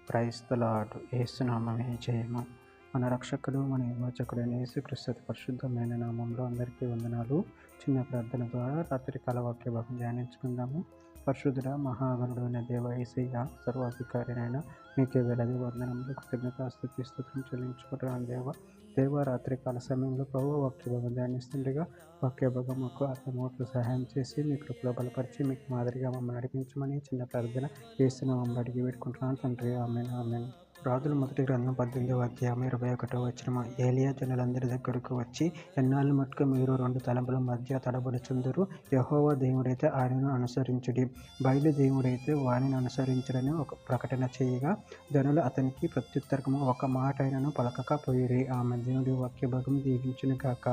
Praise the lord. యేసునామమే జయము. మన రక్షకుడు, మన విమోచకుడైన యేసుక్రీస్తు పరిశుద్ధమైన నామంలో అందరికీ వందనాలు. చిన్న ప్రార్థన ద్వారా రాత్రికాల వాక్య భాగం ధ్యానించుకుందాము. పరిశుద్ధుడ, మహాగణుడు అయిన దేవ యేసయ్య, సర్వాధికారినైన మీకే వేలాది వందనములు, కృతజ్ఞతాస్తుతి స్తుతులు చెల్లించుకుంటున్నాను. దేవ రాత్రికాల సమయంలో ప్రభు వాక్య భాగం ధ్యానిస్తుండగా వాక్య భాగం మాకు అర్థమవుతూ సహాయం చేసి మీ కృపలో బలపరిచి మీకు మాదిరిగా మమ్మల్ని నడిపించమని చిన్న ప్రార్థన యేసునామములో అడిగి వేడుకుంటున్నాను తండ్రి. ఆమేన్, ఆమేన్. రాజుల మొదటి గ్రంథం 18వ అధ్యాయం 21వ వచనం. ఏలియా జనులందరి దగ్గరకు వచ్చి, ఎన్నాళ్ళు మట్టుకు మీరు రెండు తలంపుల మధ్య తడబడుచుందురు? యెహోవా దేవుడైతే ఆయనను అనుసరించుడి, బయలు దేవుడైతే వానిని అనుసరించుడని ఒక ప్రకటన చేయగా, జనులు అతనికి ప్రత్యుత్తరము ఒక మాట అయినను పలకక పోయిరి. ఆమె దేవుడి వాక్య భాగం దీవించును గాక.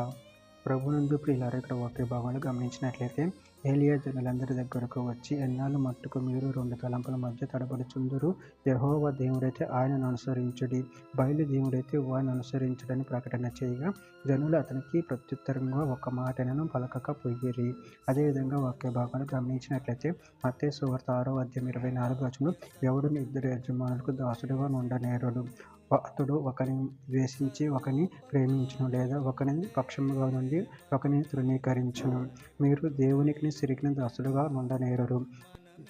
ప్రభునందు ప్రియులారా, ఇక్కడ వాక్య భాగాలు గమనించినట్లయితే, ఏలియా జనులందరి దగ్గరకు వచ్చి, ఎన్నాళ్ళు మట్టుకు మీరు రెండు తలంపుల మధ్య తడబడుచుందురు? యెహోవా దేవుడైతే ఆయనను అనుసరించుడి, బయలు దేవుడైతే వారిని అనుసరించుడని ప్రకటన చేయగా, జనులు అతనికి ప్రత్యుత్తరంగా ఒక మాటను పలకక పోయిరి. అదేవిధంగా వాక్య భాగాలు గమనించినట్లయితే, మత్తయి సువార్త 6వ అధ్యాయం 24వ వచనం, ఎవడును ఇద్దరు యజమానులకు దాసుడుగా నుండనేరడు. అతడు ఒకని ద్వేషించి ఒకని ప్రేమించును, లేదా ఒకని పక్షముగా నుండి ఒకని తృణీకరించును. మీరు దేవునికి సిరిగిన దాసుడుగా నుండనేరరు.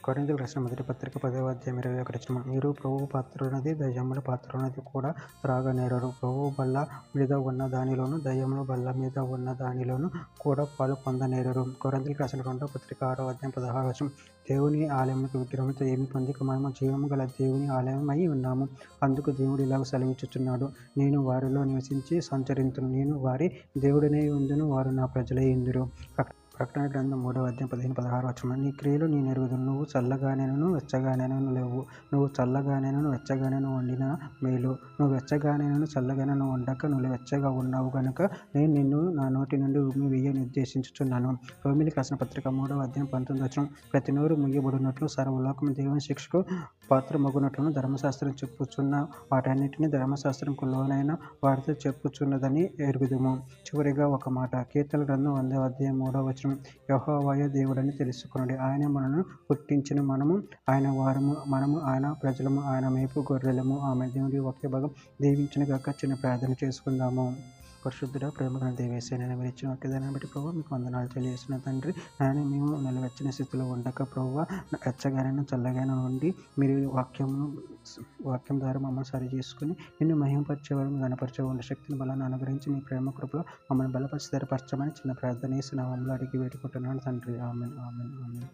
కొరింథీయులకు రాసిన మొదటి పత్రిక 10వ అధ్యాయం 21వ వచనం, మీరు ప్రభువు పాత్రన్నది దయ్యముల పాత్రన్నది కూడా త్రాగనేరరు. ప్రభువు బల్ల మీద ఉన్న దానిలోను దయ్యముల బల్ల మీద ఉన్న దానిలోను కూడా పాలు పొందనేరరు. కొరింథీయులకు రాసిన 2వ పత్రిక 6వ అధ్యాయం 16వ వచనం, దేవుని ఆలయములకు విగ్రహముతో ఏమి పొందిక, మనము జీవము గల దేవుని ఆలయమై ఉన్నాము. అందుకు దేవుడు ఇలాగ సెలవిచ్చుచున్నాడు, నేను వారిలో నివసించి సంచరింతును, నేను వారి దేవుడనై ఉందును, వారు నా ప్రజలై ఉందురు. ప్రకటన గ్రంథం 3వ అధ్యాయం 15-16 వచనం, నీ క్రియలు నేను ఎరుగుదును, నువ్వు చల్లగానేను వెచ్చగానేను లేవు. నువ్వు చల్లగానేను వెచ్చగానేను వండిన మేలు, నువ్వు వెచ్చగానేను చల్లగానేను వండక నువ్వు వెచ్చగా ఉన్నావు గనుక నేను నిన్ను నా నోటి నుండి ఉమ్మి వేయ నిర్దేశించుచున్నాను. రోమీయులకు రాసిన పత్రిక 3వ అధ్యాయం 19వ వచనం, ప్రతి నోరు ముయ్యబడినట్లు సర్వలోకము దేవుని శిక్షకు పాత్రమగునట్లును ధర్మశాస్త్రం చెప్పుచున్న వాటన్నిటినీ ధర్మశాస్త్రంకు లోనైన వారితో చెప్పుచున్నదని ఎరుగుదుము. చివరిగా ఒక మాట, కీర్తనల గ్రంథం 100వ అధ్యాయం 3వ వచనం, యెహోవాయే దేవుడని తెలుసుకొనుడి, ఆయన మనను పుట్టించిన, మనము ఆయన వారము, మనము ఆయన ప్రజలము, ఆయన మేపు గొర్రెలము. ఆమె దేవుడి వాక్య భాగం దీవించును గాక. చిన్న ప్రార్థన చేసుకుందాము. పరిశుద్ధుడ, ప్రేమగల దేవేశ, నేను మీరు ఇచ్చిన వాక్యదాన్ని బట్టి ప్రభు మీకు వందనాలు తెలియజేసిన తండ్రి. ఆయన మేము నిలవెచ్చని స్థితిలో ఉండక ప్రభు వెచ్చగానైనా చల్లగానే ఉండి మీరు వాక్యం ద్వారా మమ్మల్ని సరి చేసుకుని నిన్ను మహింపరిచేవారు, గణపరిచే ఉండే శక్తిని బలాన్ని అనుగ్రహించి మీ ప్రేమ కృపలో మమ్మల్ని బలపరిచి స్థిరపరచమని చిన్న ప్రార్థన నామములో అడిగి వేడుకుంటున్నాను తండ్రి. ఆమేన్, ఆమేన్, ఆమేన్.